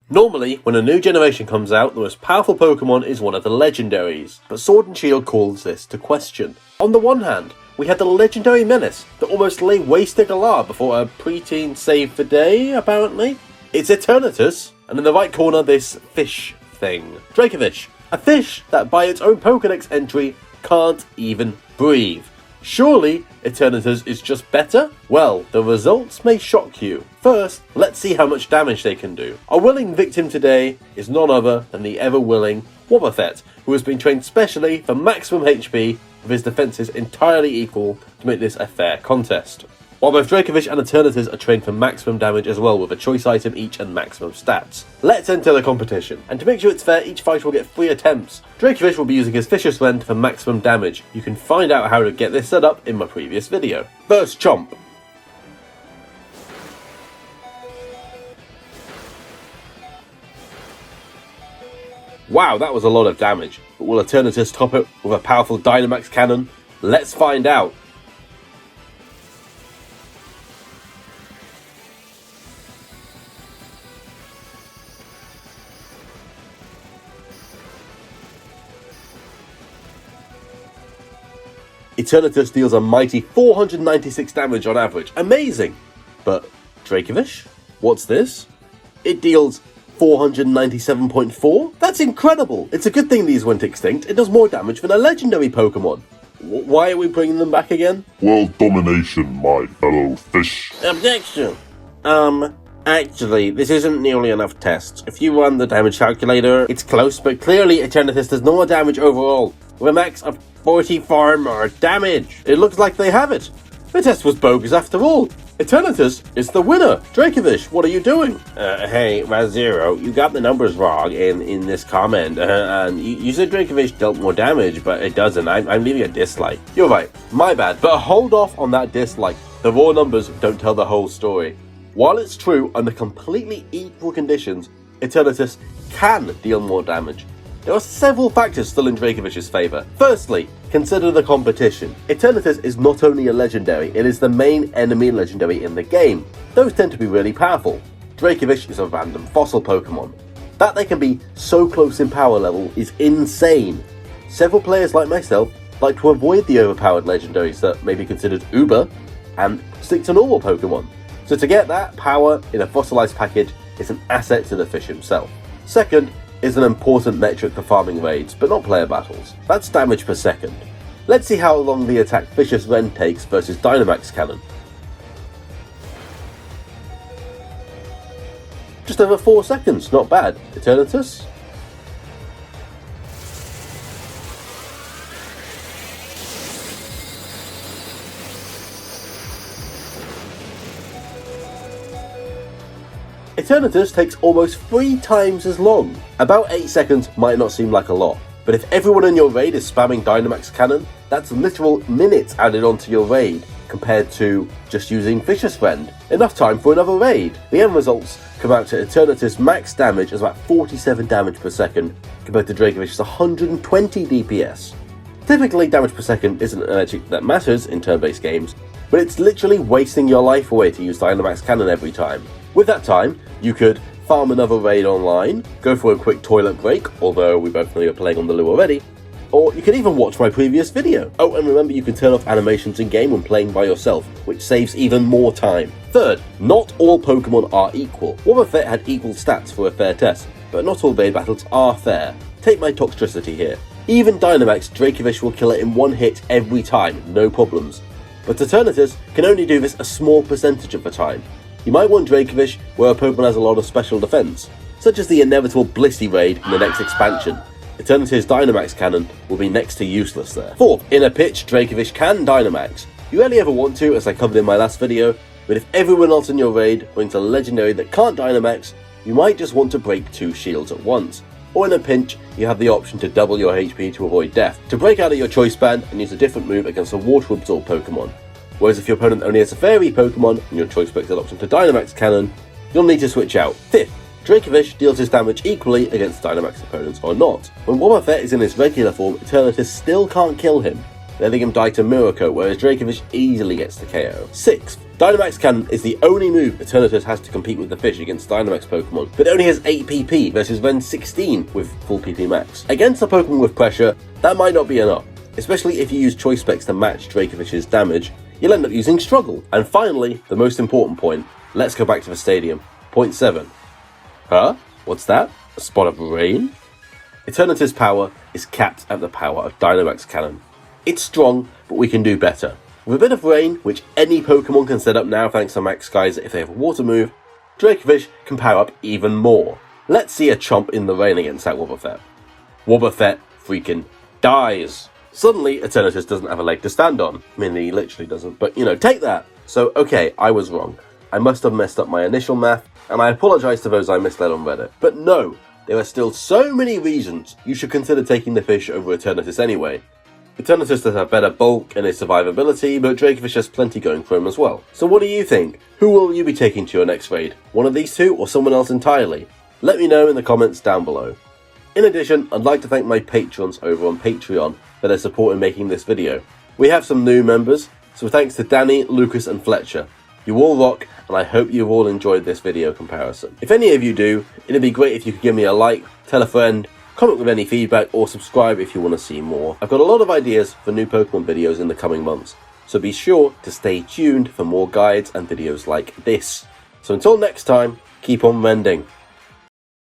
Normally, when a new generation comes out, the most powerful Pokemon is one of the legendaries, but Sword and Shield calls this to question. On the one hand, we had the legendary Menace that almost lay waste to Galar before a preteen saved the day, apparently. It's Eternatus, and in the right corner this fish thing, Dracovish, a fish that by its own Pokedex entry can't even breathe. Surely Eternatus is just better? Well, the results may shock you. First, let's see how much damage they can do. Our willing victim today is none other than the ever-willing Wobbuffet, who has been trained specially for maximum HP with his defences entirely equal to make this a fair contest. While both Dracovish and Eternatus are trained for maximum damage as well with a choice item each and maximum stats. Let's enter the competition, and to make sure it's fair, each fighter will get 3 attempts. Dracovish will be using his Fisher's Friend for maximum damage. You can find out how to get this set up in my previous video. First Chomp. Wow, that was a lot of damage, but will Eternatus top it with a powerful Dynamax cannon? Let's find out. Eternatus deals a mighty 496 damage on average. Amazing! But Dracovish? What's this? It deals 497.4? That's incredible! It's a good thing these went extinct. It does more damage than a legendary Pokemon. Why are we bringing them back again? World domination, my fellow fish. Objection! Actually, this isn't nearly enough tests. If you run the damage calculator, it's close, but clearly Eternatus does no more damage overall, with a max of 44 more damage. It looks like they have it. The test was bogus after all. Eternatus is the winner. Dracovish, what are you doing? Hey, Raszero, you got the numbers wrong in this comment. And you said Dracovish dealt more damage, but it doesn't. I'm leaving a dislike. You're right, my bad. But hold off on that dislike. The raw numbers don't tell the whole story. While it's true, under completely equal conditions, Eternatus can deal more damage. There are several factors still in Dracovish's favour. Firstly, consider the competition. Eternatus is not only a legendary, it is the main enemy legendary in the game. Those tend to be really powerful. Dracovish is a random fossil Pokemon. That they can be so close in power level is insane. Several players like myself like to avoid the overpowered legendaries that may be considered uber and stick to normal Pokemon. So to get that power in a fossilized package is an asset to the fish himself. Second, is an important metric for farming raids, but not player battles. That's damage per second. Let's see how long the attack Fisher's Friend takes versus Dynamax Cannon. Just over 4 seconds, not bad. Eternatus? Eternatus takes almost 3 times as long. About 8 seconds might not seem like a lot, but if everyone in your raid is spamming Dynamax Cannon, that's literal minutes added onto your raid compared to just using Fisher's Friend. Enough time for another raid. The end results come out to Eternatus' max damage as about 47 damage per second compared to Dracovish's 120 DPS. Typically, damage per second isn't an metric that matters in turn-based games, but it's literally wasting your life away to use Dynamax Cannon every time. With that time, you could farm another raid online, go for a quick toilet break, although we both know you're playing on the loo already, or you can even watch my previous video. Oh, and remember you can turn off animations in-game when playing by yourself, which saves even more time. Third, not all Pokemon are equal. Wobbuffet had equal stats for a fair test, but not all raid battles are fair. Take my Toxtricity here. Even Dynamax, Dracovish will kill it in one hit every time, no problems. But Eternatus can only do this a small percentage of the time. You might want Dracovish where a Pokemon has a lot of special defense, such as the inevitable Blissey raid in the next expansion. Eternatus' Dynamax Cannon will be next to useless there. Fourth, in a pitch, Dracovish can Dynamax. You rarely ever want to, as I covered in my last video, but if everyone else in your raid brings a legendary that can't Dynamax, you might just want to break 2 shields at once. Or in a pinch, you have the option to double your HP to avoid death, to break out of your choice band and use a different move against a water absorb Pokemon. Whereas if your opponent only has a fairy Pokemon and your choice breaks that option to Dynamax Cannon, you'll need to switch out. Fifth, Dracovish deals his damage equally against Dynamax opponents or not. When Wobbuffet is in his regular form, Eternatus still can't kill him, letting him die to Miracle, whereas Dracovish easily gets the KO. Sixth, Dynamax Cannon is the only move Eternatus has to compete with the fish against Dynamax Pokemon, but it only has 8 PP versus Ren's 16 with full PP max. Against a Pokemon with pressure, that might not be enough, especially if you use choice specs to match Dracovish's damage. You'll end up using Struggle. And finally, the most important point, let's go back to the stadium. Point 7. Huh? What's that? A spot of rain? Eternatus' power is capped at the power of Dynamax Cannon. It's strong, but we can do better. With a bit of rain, which any Pokemon can set up now thanks to Max Geyser if they have a water move, Dracovish can power up even more. Let's see a chomp in the rain against that Wobbuffet. Wobbuffet freaking dies. Suddenly, Eternatus doesn't have a leg to stand on. I mean, he literally doesn't, but take that. So, okay, I was wrong. I must have messed up my initial math, and I apologise to those I misled on Reddit. But no, there are still so many reasons you should consider taking the fish over Eternatus anyway. Eternatus does have better bulk and its survivability, but Dracovish has plenty going for him as well. So what do you think? Who will you be taking to your next raid? One of these two or someone else entirely? Let me know in the comments down below. In addition, I'd like to thank my patrons over on Patreon for their support in making this video. We have some new members, so thanks to Danny, Lucas and Fletcher. You all rock, and I hope you've all enjoyed this video comparison. If any of you do, it'd be great if you could give me a like, tell a friend, comment with any feedback, or subscribe if you want to see more. I've got a lot of ideas for new Pokemon videos in the coming months, so be sure to stay tuned for more guides and videos like this. So until next time, keep on mending.